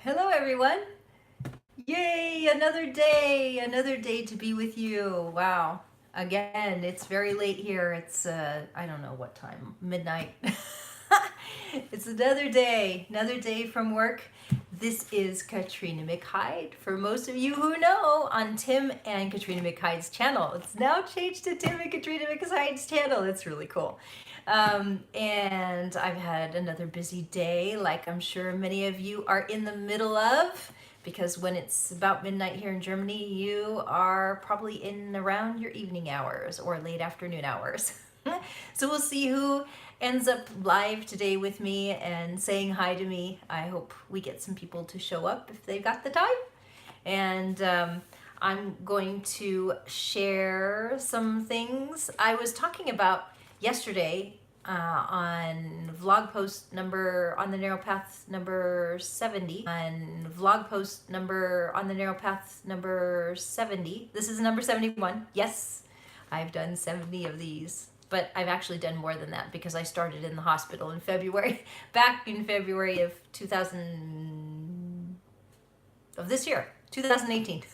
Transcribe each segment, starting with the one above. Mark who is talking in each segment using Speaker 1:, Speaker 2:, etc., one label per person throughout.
Speaker 1: Hello, everyone. Yay, another day to be with you. Wow. Again, it's very late here. It's, I don't know what time, midnight. It's another day from work. This is Katrina McHyde. For most of you who know, on Tim and Katrina McHyde's channel. It's now changed to Tim and Katrina McHyde's channel. It's really cool. And I've had another busy day, like I'm sure many of you are in the middle of, because when it's about midnight here in Germany, you are probably in around your evening hours or late afternoon hours. So we'll see who ends up live today with me and saying hi to me. I hope we get some people to show up if they've got the time. And I'm going to share some things I was talking about yesterday on vlog post number on the narrow path number 70. This is number 71. Yes, I've done 70 of these, but I've actually done more than that because I started in the hospital in February, back in February of 2000 of this year, 2018.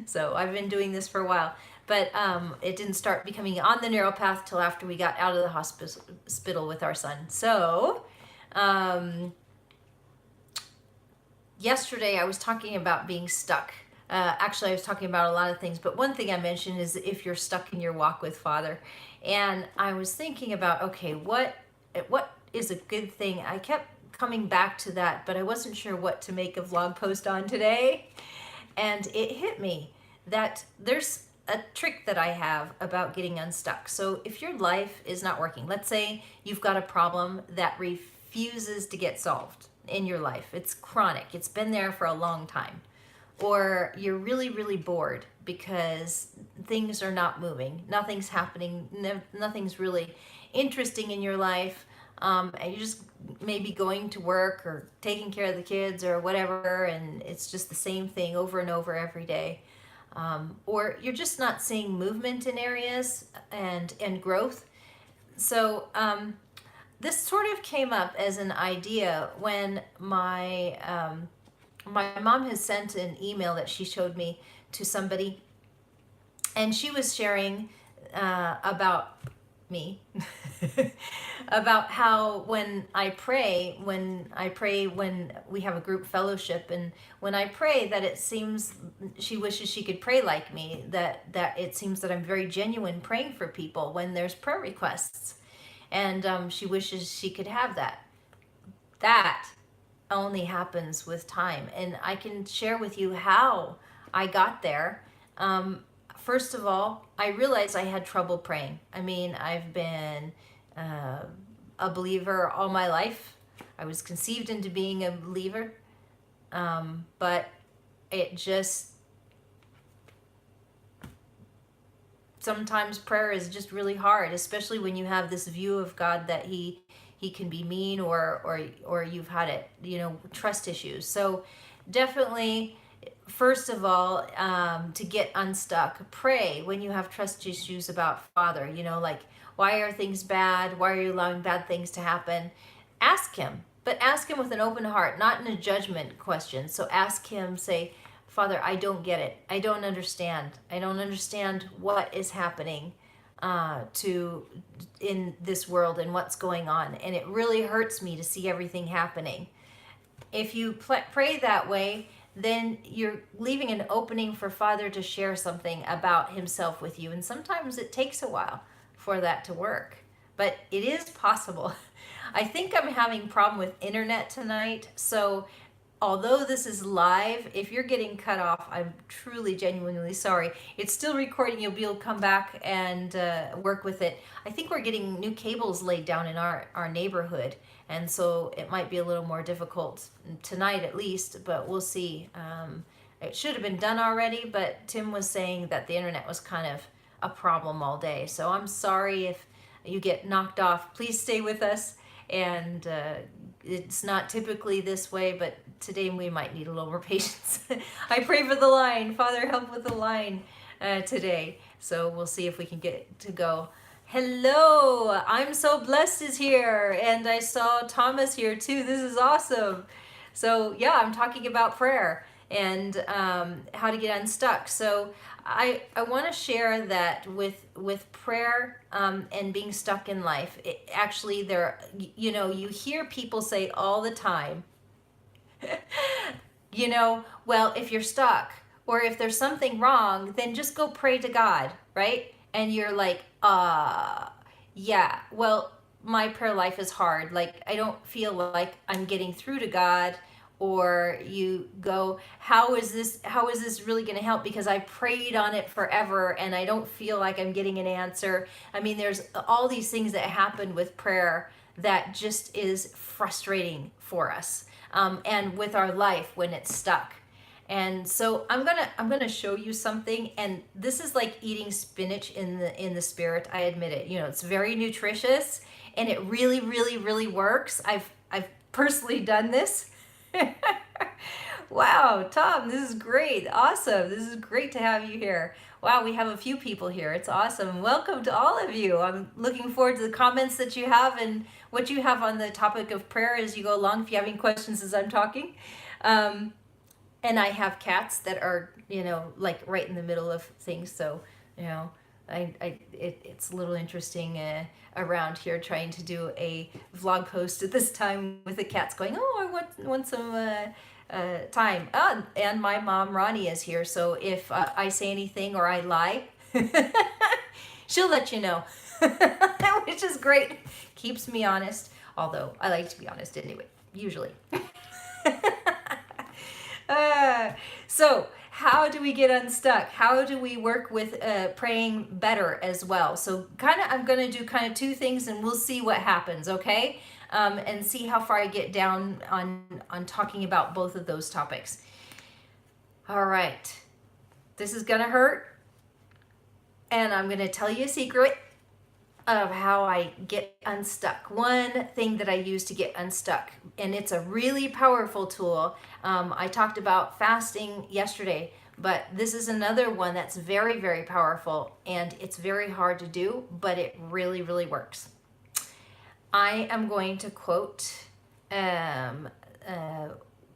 Speaker 1: So I've been doing this for a while, but it didn't start becoming on the narrow path till after we got out of the hospital with our son. So yesterday I was talking about being stuck. Actually, I was talking about a lot of things, but one thing I mentioned is if you're stuck in your walk with Father. And I was thinking about, okay, what is a good thing? I kept coming back to that, but I wasn't sure what to make a vlog post on today. And it hit me that there's a trick that I have about getting unstuck. So if your life is not working, let's say you've got a problem that refuses to get solved in your life. It's chronic. It's been there for a long time. Or you're really, really bored because things are not moving. Nothing's happening. Nothing's really interesting in your life. And you're just maybe going to work or taking care of the kids or whatever, and it's just the same thing over and over every day. Or you're just not seeing movement in areas and growth. So this sort of came up as an idea when my mom has sent an email that she showed me to somebody, and she was sharing about me about how when we have a group fellowship, and when I pray, that it seems she wishes she could pray like me, that it seems that I'm very genuine praying for people when there's prayer requests, and she wishes she could have that. That only happens with time, and I can share with you how I got there. First of all, I realized I had trouble praying. I mean, I've been a believer all my life. I was conceived into being a believer, but it just, sometimes prayer is just really hard, especially when you have this view of God that he can be mean, or you've had it, trust issues. So definitely, first of all, to get unstuck, pray when you have trust issues about Father. Like, why are things bad? Why are you allowing bad things to happen? Ask him, but ask him with an open heart, not in a judgment question. So ask him, say, Father, I don't get it. I don't understand. I don't understand what is happening in this world and what's going on. And it really hurts me to see everything happening. If you pray that way, then you're leaving an opening for Father to share something about himself with you. And sometimes it takes a while for that to work, but it is possible. I think I'm having a problem with internet tonight. So although this is live, if you're getting cut off, I'm truly, genuinely sorry. It's still recording. You'll be able to come back and work with it. I think we're getting new cables laid down in our neighborhood, and so it might be a little more difficult tonight at least, but we'll see. It should have been done already, but Tim was saying that the internet was kind of a problem all day. So I'm sorry if you get knocked off. Please stay with us. And it's not typically this way, but today we might need a little more patience. I pray for the line. Father, help with the line today. So we'll see if we can get to go. Hello, I'm so blessed is here. And I saw Thomas here too. This is awesome. So yeah, I'm talking about prayer and how to get unstuck. So I want to share that with prayer and being stuck in life. Actually, you hear people say all the time, well, if you're stuck or if there's something wrong, then just go pray to God, right? And you're like, yeah, well, my prayer life is hard. Like, I don't feel like I'm getting through to God. Or you go, how is this really going to help? Because I prayed on it forever and I don't feel like I'm getting an answer. I mean, there's all these things that happen with prayer that just is frustrating for us, and with our life when it's stuck. And so I'm gonna show you something, and this is like eating spinach in the spirit. I admit it. It's very nutritious, and it really, really, really works. I've personally done this. Wow, Tom, this is great. Awesome. This is great to have you here. Wow, we have a few people here. It's awesome. Welcome to all of you. I'm looking forward to the comments that you have and what you have on the topic of prayer as you go along, if you have any questions as I'm talking. And I have cats that are, like right in the middle of things. So, it's a little interesting around here trying to do a vlog post at this time with the cats going, oh, I want some time. And my mom, Ronnie, is here. So if I say anything or I lie, she'll let you know, which is great. Keeps me honest. Although I like to be honest anyway, usually. So how do we get unstuck? How do we work with praying better as well? So I'm going to do kind of two things and we'll see what happens, okay? And see how far I get down on talking about both of those topics. All right. This is going to hurt. And I'm going to tell you a secret of how I get unstuck. One thing that I use to get unstuck, and it's a really powerful tool. I talked about fasting yesterday, but this is another one that's very, very powerful, and it's very hard to do, but it really, really works. I am going to quote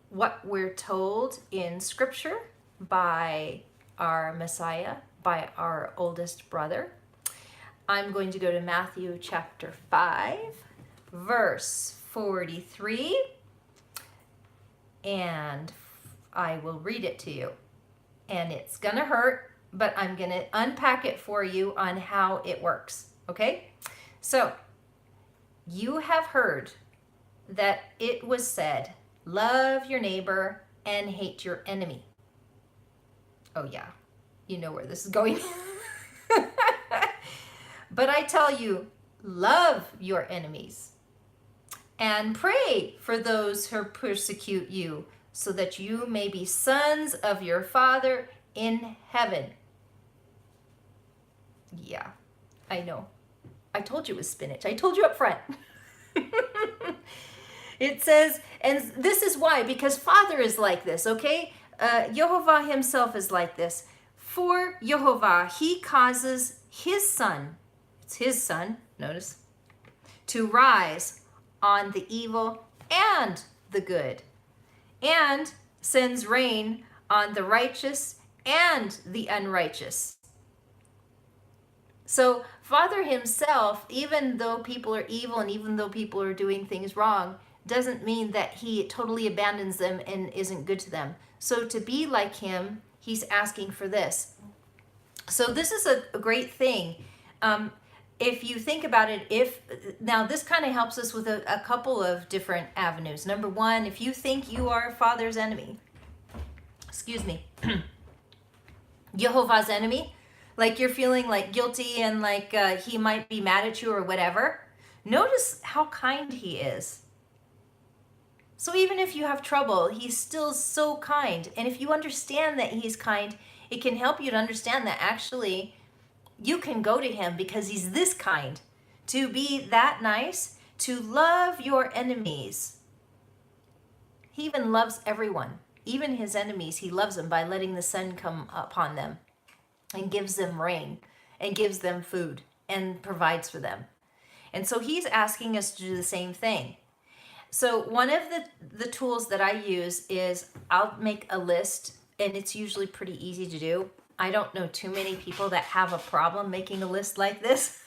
Speaker 1: what we're told in Scripture by our Messiah, by our oldest brother. I'm going to go to Matthew chapter 5, verse 43, and I will read it to you. And it's going to hurt, but I'm going to unpack it for you on how it works, okay? So, you have heard that it was said, love your neighbor and hate your enemy. Oh yeah, you know where this is going. But I tell you, love your enemies and pray for those who persecute you, so that you may be sons of your Father in heaven. Yeah, I know. I told you it was spinach. I told you up front. It says, and this is why, because Father is like this, okay? Jehovah himself is like this. For Jehovah, he causes his sun, his son, notice, to rise on the evil and the good, and sends rain on the righteous and the unrighteous. So Father himself, even though people are evil and even though people are doing things wrong, doesn't mean that he totally abandons them and isn't good to them. So to be like him, he's asking for this. So this is a great thing. If you think about it, now this kind of helps us with a couple of different avenues. Number one, if you think you are Father's enemy, Jehovah's enemy, like you're feeling like guilty and like he might be mad at you or whatever, notice how kind he is. So even if you have trouble, he's still so kind. And if you understand that he's kind, it can help you to understand that actually you can go to him because he's this kind, to be that nice, to love your enemies. He even loves everyone, even his enemies. He loves them by letting the sun come upon them and gives them rain and gives them food and provides for them. And so he's asking us to do the same thing. So one of the tools that I use is I'll make a list, and it's usually pretty easy to do. I don't know too many people that have a problem making a list like this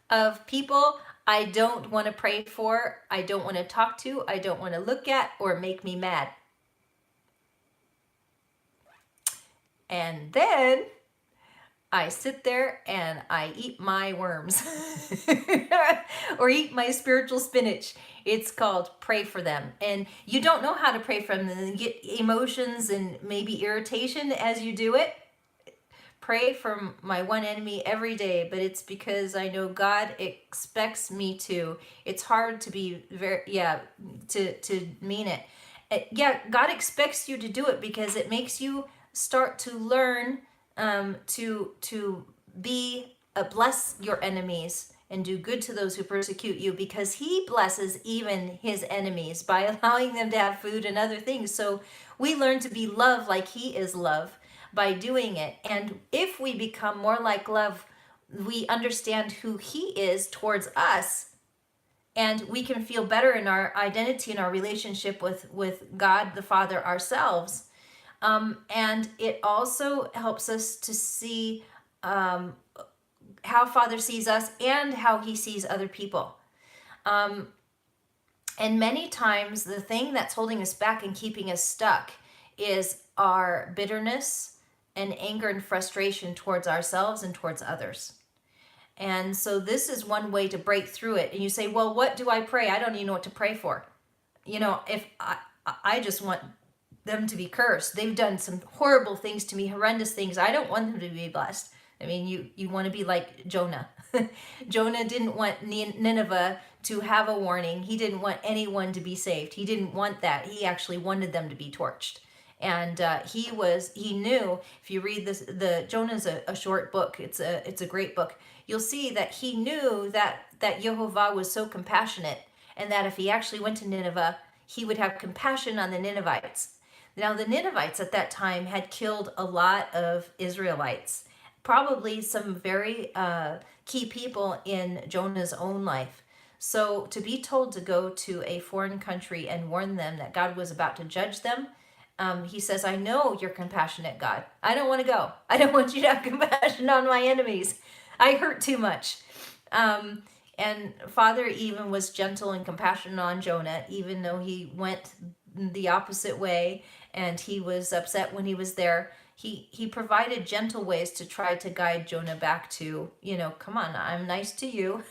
Speaker 1: of people I don't want to pray for, I don't want to talk to, I don't want to look at, or make me mad. And then I sit there and I eat my worms or eat my spiritual spinach. It's called pray for them. And you don't know how to pray for them and get emotions and maybe irritation as you do it. Pray for my one enemy every day, but it's because I know God expects me to. It's hard to be to mean it. God expects you to do it because it makes you start to learn to be bless your enemies and do good to those who persecute you, because he blesses even his enemies by allowing them to have food and other things. So we learn to be love like he is love by doing it. And if we become more like love, we understand who he is towards us, and we can feel better in our identity and our relationship with God the Father ourselves. And it also helps us to see how Father sees us and how he sees other people. And many times the thing that's holding us back and keeping us stuck is our bitterness and anger and frustration towards ourselves and towards others. And so this is one way to break through it. And you say, well, what do I pray? I don't even know what to pray for. If I just want them to be cursed. They've done some horrible things to me, horrendous things. I don't want them to be blessed. I mean, you want to be like Jonah. Jonah didn't want Nineveh to have a warning. He didn't want anyone to be saved. He didn't want that. He actually wanted them to be torched. And he knew, if you read this, Jonah's a short book. It's a great book. You'll see that he knew that Jehovah was so compassionate, and that if he actually went to Nineveh, he would have compassion on the Ninevites. Now, the Ninevites at that time had killed a lot of Israelites, probably some very key people in Jonah's own life. So to be told to go to a foreign country and warn them that God was about to judge them, he says, I know you're compassionate, God. I don't want to go. I don't want you to have compassion on my enemies. I hurt too much. And Father even was gentle and compassionate on Jonah, even though he went the opposite way and he was upset when he was there. He provided gentle ways to try to guide Jonah back to, come on, I'm nice to you.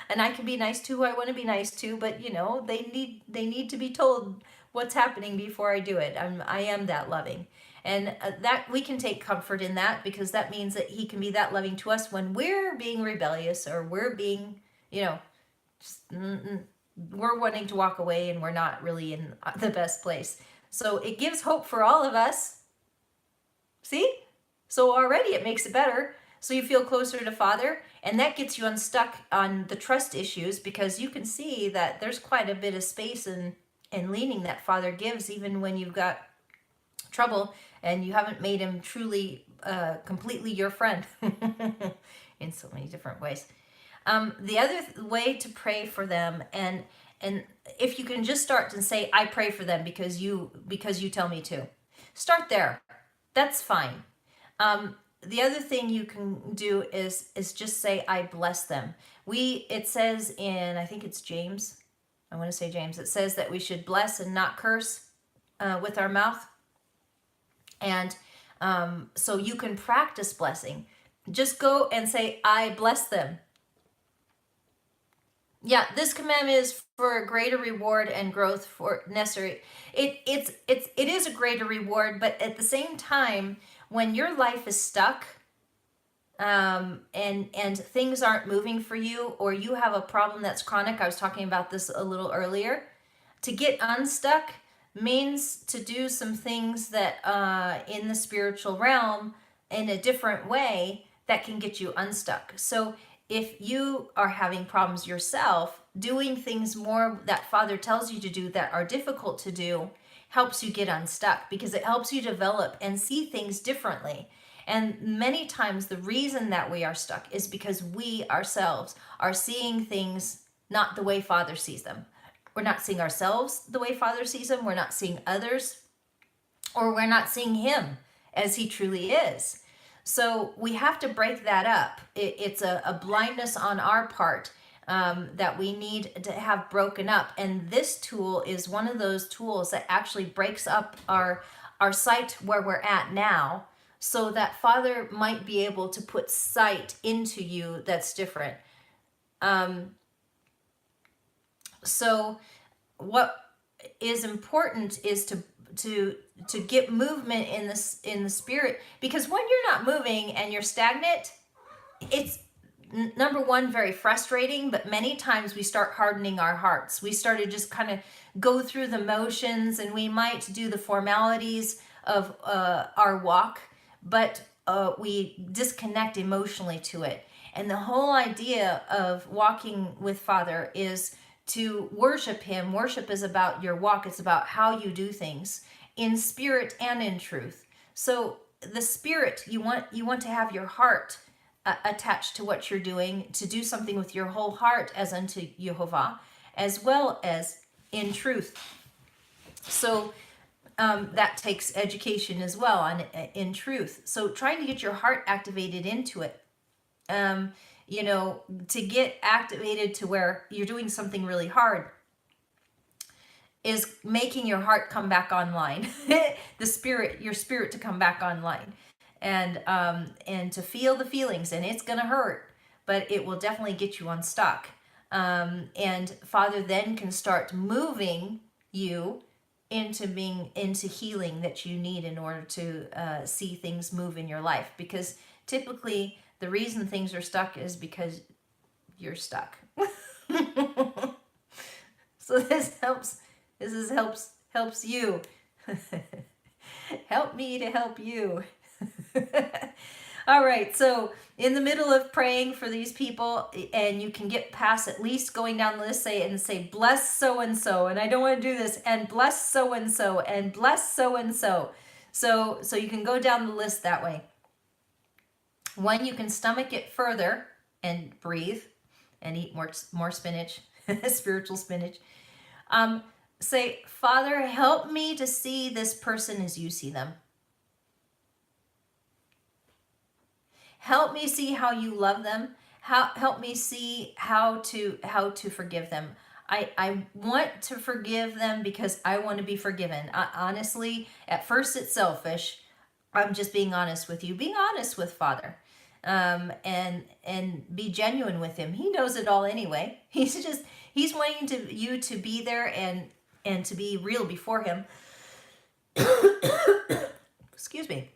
Speaker 1: And I can be nice to who I want to be nice to, but they need to be told what's happening before I do it. I am that loving. And that we can take comfort in that, because that means that he can be that loving to us when we're being rebellious, or we're being, we're wanting to walk away and we're not really in the best place. So it gives hope for all of us. See? So already it makes it better. So you feel closer to Father, and that gets you unstuck on the trust issues, because you can see that there's quite a bit of space and leaning that Father gives, even when you've got trouble and you haven't made him truly, completely your friend in so many different ways. The other way to pray for them, and if you can just start and say, I pray for them because you tell me to. Start there. That's fine. The other thing you can do is just say, I bless them. It says in, I think it's James. I want to say James. It says that we should bless and not curse with our mouth. And so you can practice blessing. Just go and say, I bless them. Yeah, this commandment is for a greater reward and growth for necessary. It is a greater reward, but at the same time, when your life is stuck, and things aren't moving for you, or you have a problem that's chronic, I was talking about this a little earlier, to get unstuck means to do some things that in the spiritual realm in a different way that can get you unstuck. So if you are having problems yourself, doing things more that Father tells you to do that are difficult to do helps you get unstuck, because it helps you develop and see things differently. And many times the reason that we are stuck is because we ourselves are seeing things not the way Father sees them. We're not seeing ourselves the way Father sees them. We're not seeing others, or we're not seeing him as he truly is. So we have to break that up. It's a blindness on our part that we need to have broken up. And this tool is one of those tools that actually breaks up our sight where we're at now, so that Father might be able to put sight into you that's different. So what is important is to get movement in the spirit, because when you're not moving and you're stagnant, it's number one, very frustrating, but many times we start hardening our hearts. We start to just kind of go through the motions, and we might do the formalities of our walk, but we disconnect emotionally to it. And the whole idea of walking with Father is to worship him. Worship is about your walk. It's about how you do things in spirit and in truth. So the spirit, you want to have your heart attached to what you're doing, to do something with your whole heart as unto Jehovah, as well as in truth. So that takes education as well in truth. So trying to get your heart activated into it, to get activated to where you're doing something really hard, is making your heart come back online. Your spirit to come back online, and to feel the feelings. And it's gonna hurt, but it will definitely get you unstuck. And Father then can start moving you into healing that you need in order to see things move in your life. Because typically the reason things are stuck is because you're stuck. So this helps you. Help me to help you. All right, so in the middle of praying for these people, and you can get past at least going down the list, say bless so and so, and I don't want to do this, and bless so and so, and bless so and so. So you can go down the list that way. When you can stomach it further and breathe and eat more spinach, spiritual spinach. Say, Father, help me to see this person as you see them. Help me see how you love them. Help me see how to forgive them. I want to forgive them because I want to be forgiven. Honestly, at first it's selfish. I'm just being honest with you. Being honest with Father. And be genuine with him. He knows it all anyway. He's wanting you to be there and to be real before him. Excuse me.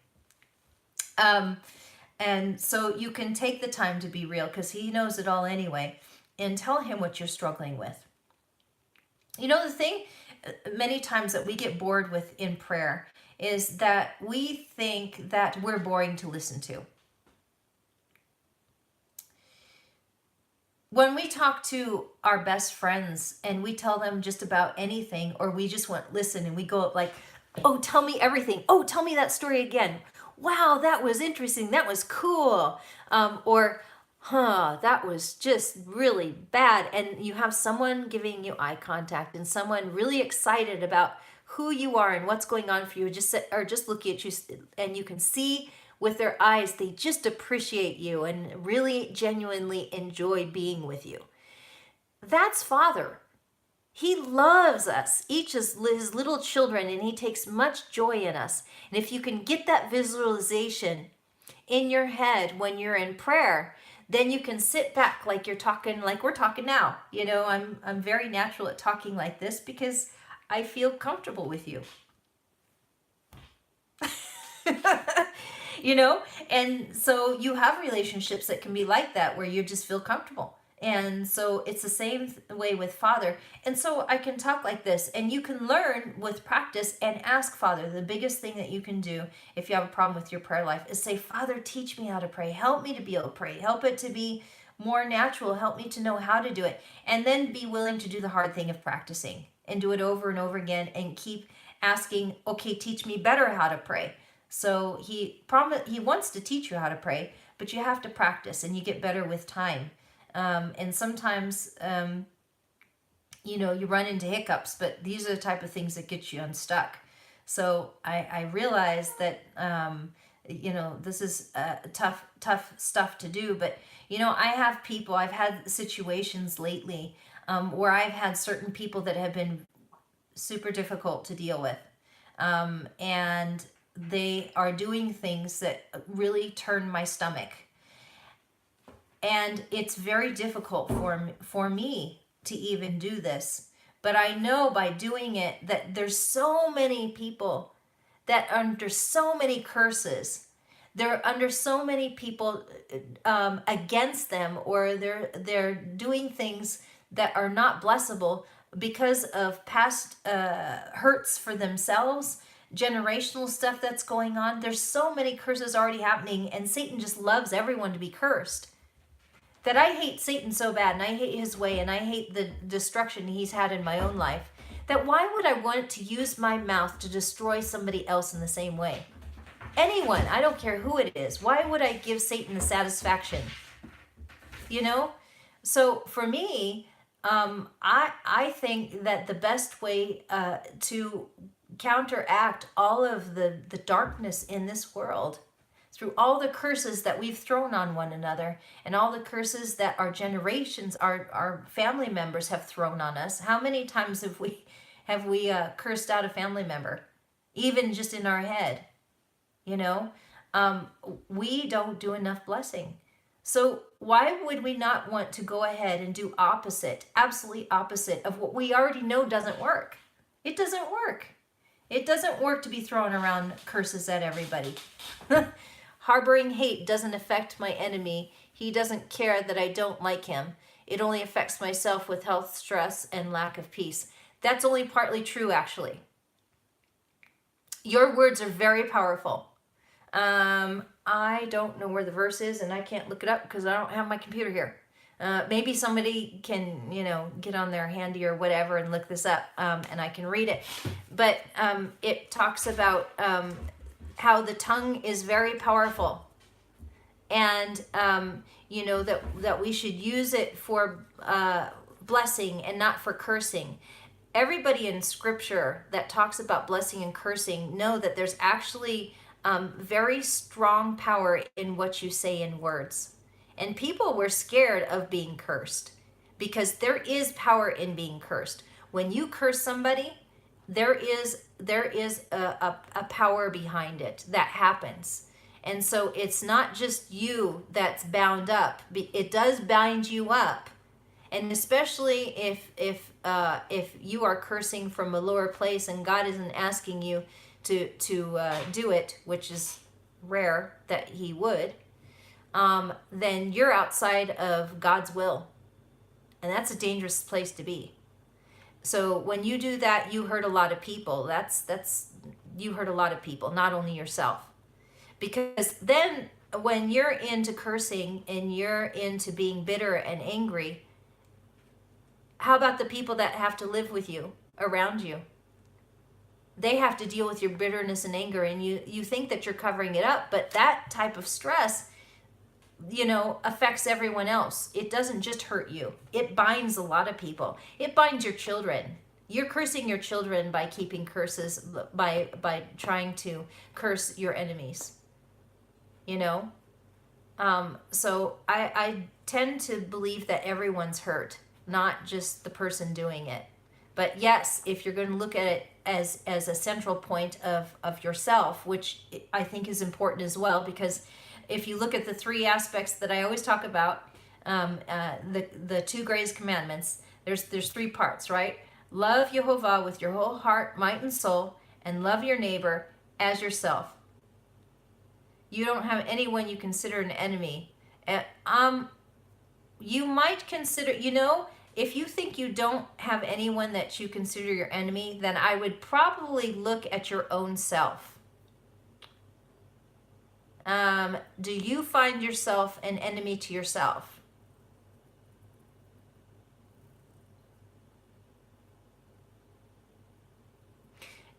Speaker 1: And so you can take the time to be real, because he knows it all anyway, and tell him what you're struggling with. You know, the thing many times that we get bored with in prayer is that we think that we're boring to listen to. When we talk to our best friends and we tell them just about anything, or we just want to listen, and we go up like, oh, tell me everything. Oh, tell me that story again. Wow, that was interesting. That was cool. That was just really bad. And you have someone giving you eye contact, and someone really excited about who you are and what's going on for you, just looking at you, and you can see with their eyes, they just appreciate you and really genuinely enjoy being with you. That's Father. He loves us, each as his little children, and he takes much joy in us. And if you can get that visualization in your head when you're in prayer, then you can sit back like you're talking, like we're talking now. You know, I'm very natural at talking like this because I feel comfortable with you. You know, and so you have relationships that can be like that, where you just feel comfortable. And so it's the same way with Father. And so I can talk like this, and you can learn with practice and ask Father. The biggest thing that you can do if you have a problem with your prayer life is say, Father, teach me how to pray. Help me to be able to pray. Help it to be more natural. Help me to know how to do it. And then be willing to do the hard thing of practicing and do it over and over again, and keep asking, okay, teach me better how to pray. So he wants to teach you how to pray, but you have to practice, and you get better with time. And sometimes you run into hiccups, but these are the type of things that get you unstuck. So I realize that, this is tough stuff to do, but, I've had situations lately where I've had certain people that have been super difficult to deal with. And they are doing things that really turn my stomach. And it's very difficult for me to even do this. But I know by doing it that there's so many people that are under so many curses. They're under so many people against them, or they're doing things that are not blessable because of past hurts for themselves, generational stuff that's going on. There's so many curses already happening, and Satan just loves everyone to be cursed. That I hate Satan so bad, and I hate his way, and I hate the destruction he's had in my own life, that why would I want to use my mouth to destroy somebody else in the same way? Anyone, I don't care who it is. Why would I give Satan the satisfaction? So for me, I think that the best way to counteract all of the darkness in this world, through all the curses that we've thrown on one another, and all the curses that our generations, our family members have thrown on us. How many times have we cursed out a family member, even just in our head? We don't do enough blessing. So why would we not want to go ahead and do absolutely opposite of what we already know doesn't work? It doesn't work. It doesn't work to be throwing around curses at everybody. Harboring hate doesn't affect my enemy. He doesn't care that I don't like him. It only affects myself with health stress and lack of peace. That's only partly true, actually. Your words are very powerful. I don't know where the verse is, and I can't look it up because I don't have my computer here. Maybe somebody can, get on their handy or whatever and look this up, and I can read it. But it talks about how the tongue is very powerful, and that we should use it for blessing and not for cursing. Everybody in Scripture that talks about blessing and cursing know that there's actually very strong power in what you say in words. And people were scared of being cursed because there is power in being cursed. When you curse somebody, there is a power behind it that happens. And so it's not just you that's bound up. It does bind you up. And especially if you are cursing from a lower place and God isn't asking you to do it, which is rare that he would, then you're outside of God's will. And that's a dangerous place to be. So when you do that, you hurt a lot of people. You hurt a lot of people, not only yourself. Because then when you're into cursing and you're into being bitter and angry, how about the people that have to live with you, around you? They have to deal with your bitterness and anger, and you think that you're covering it up, but that type of stress, affects everyone else. It doesn't just hurt you. It binds a lot of people. It binds your children. You're cursing your children by keeping curses, by trying to curse your enemies. So I tend to believe that everyone's hurt, not just the person doing it. But yes, if you're going to look at it as a central point of yourself, which I think is important as well, because if you look at the three aspects that I always talk about, the two greatest commandments, there's three parts, right? Love Jehovah with your whole heart, might, and soul, and love your neighbor as yourself. You don't have anyone you consider an enemy. You might consider, if you think you don't have anyone that you consider your enemy, then I would probably look at your own self. Do you find yourself an enemy to yourself?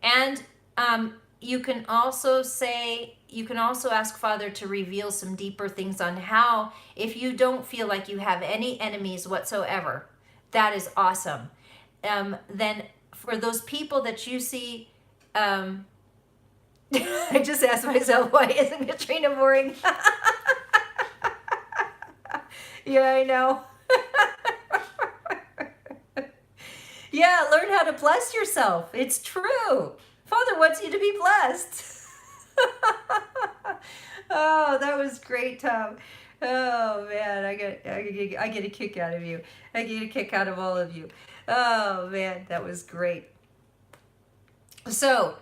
Speaker 1: And you can also ask Father to reveal some deeper things on how, if you don't feel like you have any enemies whatsoever, that is awesome. then for those people that you see, I just asked myself, why isn't Katrina boring? Yeah, I know. Yeah, learn how to bless yourself. It's true. Father wants you to be blessed. Oh, that was great, Tom. Oh man, I get a kick out of you. I get a kick out of all of you. Oh man, that was great. So,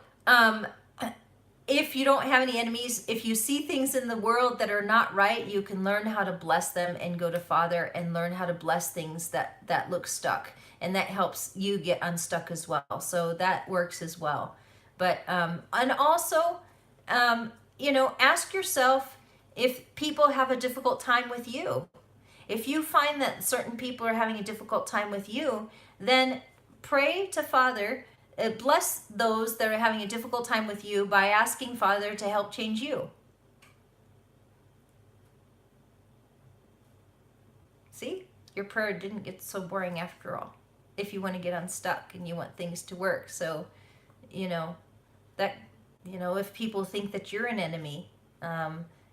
Speaker 1: if you don't have any enemies, if you see things in the world that are not right, you can learn how to bless them and go to Father and learn how to bless things that look stuck, and that helps you get unstuck as well. So that works as well. But and also, ask yourself if people have a difficult time with you. If you find that certain people are having a difficult time with you, then pray to Father. Bless those that are having a difficult time with you by asking Father to help change you. See? Your prayer didn't get so boring after all. If you want to get unstuck and you want things to work. So, if people think that you're an enemy,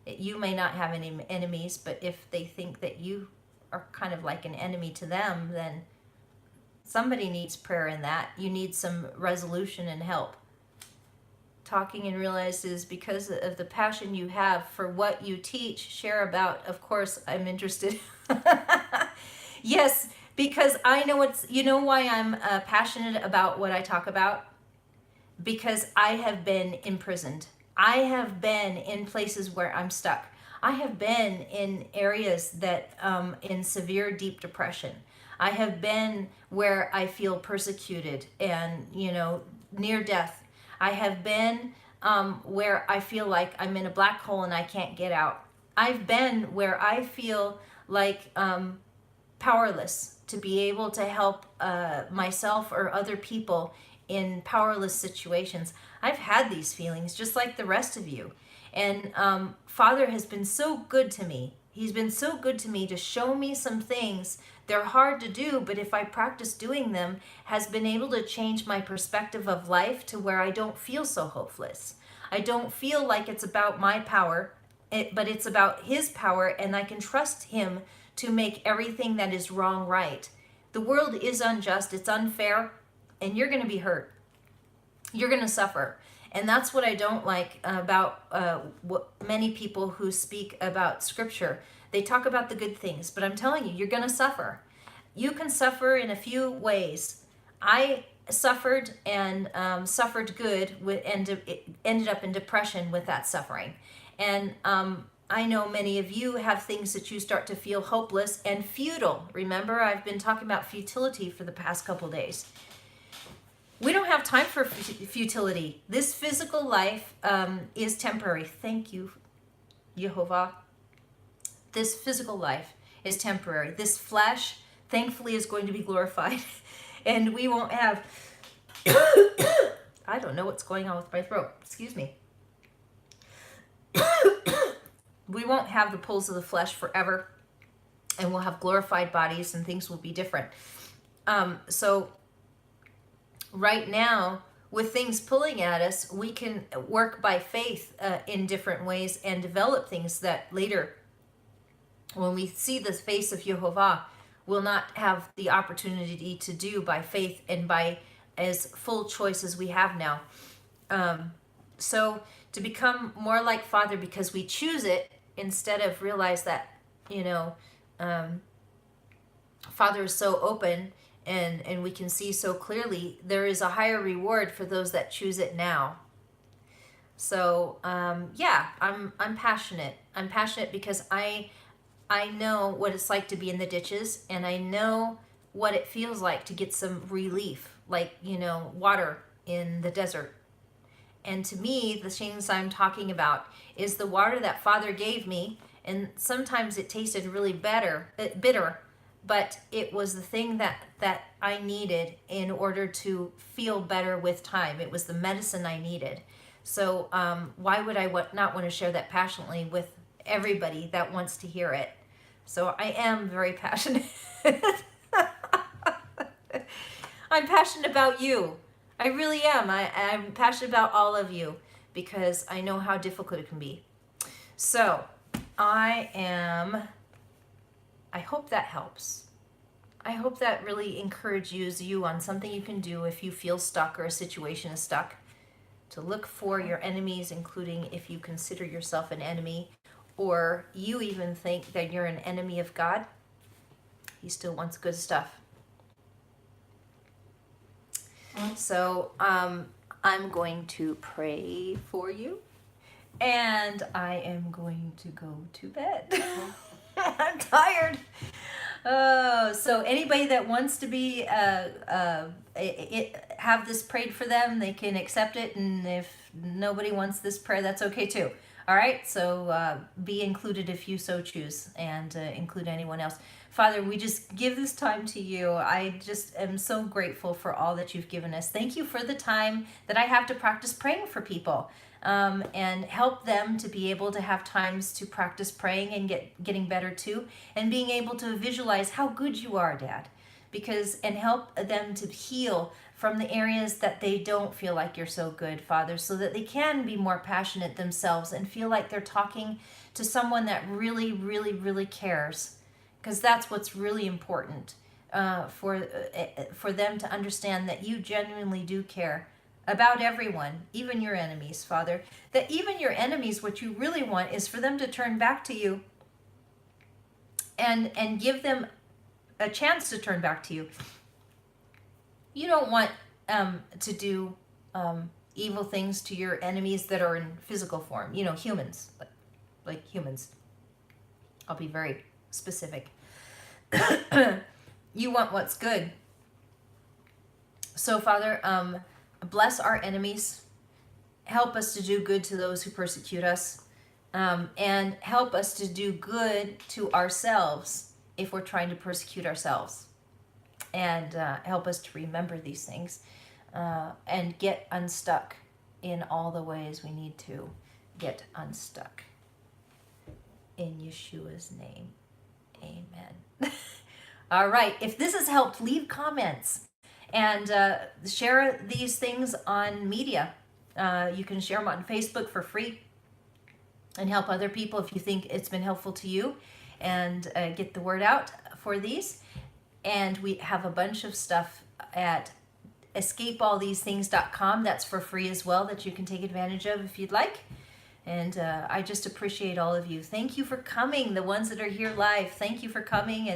Speaker 1: you may not have any enemies, but if they think that you are kind of like an enemy to them, then somebody needs prayer in that. You need some resolution and help. Talking and realizes because of the passion you have for what you teach, share about. Of course, I'm interested. Yes, because I know why I'm passionate about what I talk about? Because I have been imprisoned. I have been in places where I'm stuck. I have been in areas that in severe deep depression. I have been where I feel persecuted and near death. I have been where I feel like I'm in a black hole and I can't get out. I've been where I feel like powerless to be able to help myself or other people in powerless situations. I've had these feelings just like the rest of you. And Father has been so good to me. He's been so good to me to show me some things. They're hard to do, but if I practice doing them, has been able to change my perspective of life to where I don't feel so hopeless. I don't feel like it's about my power, but it's about His power, and I can trust Him to make everything that is wrong right. The world is unjust, it's unfair, and you're going to be hurt. You're going to suffer. And that's what I don't like about what many people who speak about Scripture. They talk about the good things, but I'm telling you, you're going to suffer. You can suffer in a few ways. I suffered and suffered good and it ended up in depression with that suffering. And I know many of you have things that you start to feel hopeless and futile. Remember, I've been talking about futility for the past couple days. We don't have time for futility. This physical life is temporary. Thank you, Jehovah. This physical life is temporary. This flesh, thankfully, is going to be glorified. And we won't have... I don't know what's going on with my throat. Excuse me. We won't have the pulls of the flesh forever. And we'll have glorified bodies and things will be different. So right now, with things pulling at us, we can work by faith in different ways and develop things that later, when we see the face of Jehovah, we'll not have the opportunity to do by faith and by as full choice as we have now. So to become more like Father because we choose it, instead of realize that, Father is so open and we can see so clearly, there is a higher reward for those that choose it now. So yeah, I'm passionate. I'm passionate because I know what it's like to be in the ditches, and I know what it feels like to get some relief, like, water in the desert. And to me, the things I'm talking about is the water that Father gave me, and sometimes it tasted really bitter, but it was the thing that I needed in order to feel better with time. It was the medicine I needed. So why would I not want to share that passionately with everybody that wants to hear it? So I am very passionate. I'm passionate about you. I really am. I'm passionate about all of you because I know how difficult it can be. So I hope that helps. I hope that really encourages you on something you can do if you feel stuck or a situation is stuck. To look for your enemies, including if you consider yourself an enemy or you even think that you're an enemy of God. He still wants good stuff. So I'm going to pray for you, and I am going to go to bed. I'm tired. Oh, so anybody that wants to be have this prayed for them, they can accept it, and if nobody wants this prayer, that's okay too. All right, so be included if you so choose, and include anyone else. Father, we just give this time to you. I just am so grateful for all that you've given us. Thank you for the time that I have to practice praying for people, and help them to be able to have times to practice praying and getting better too, and being able to visualize how good you are, Dad, and help them to heal from the areas that they don't feel like you're so good, Father, so that they can be more passionate themselves and feel like they're talking to someone that really, really, really cares, because that's what's really important, for them to understand that you genuinely do care about everyone, even your enemies, Father. That even your enemies, what you really want is for them to turn back to you, and give them a chance to turn back to you. You don't want to do evil things to your enemies that are in physical form. Humans, like humans. I'll be very specific. You want what's good. So, Father, bless our enemies. Help us to do good to those who persecute us. And help us to do good to ourselves if we're trying to persecute ourselves. And help us to remember these things, and get unstuck in all the ways we need to get unstuck. In Yeshua's name, amen. All right, if this has helped, leave comments and share these things on media. You can share them on Facebook for free and help other people if you think it's been helpful to you, and get the word out for these. And we have a bunch of stuff at escapeallthesethings.com that's for free as well, that you can take advantage of if you'd like. And I just appreciate all of you. Thank you for coming, the ones that are here live. Thank you for coming,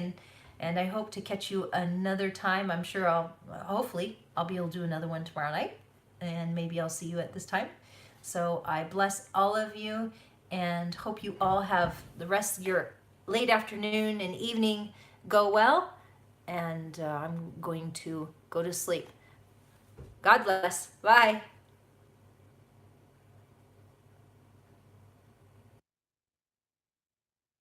Speaker 1: and I hope to catch you another time. I'm sure hopefully I'll be able to do another one tomorrow night, and maybe I'll see you at this time. So I bless all of you and hope you all have the rest of your late afternoon and evening go well. And I'm going to go to sleep. God bless. Bye.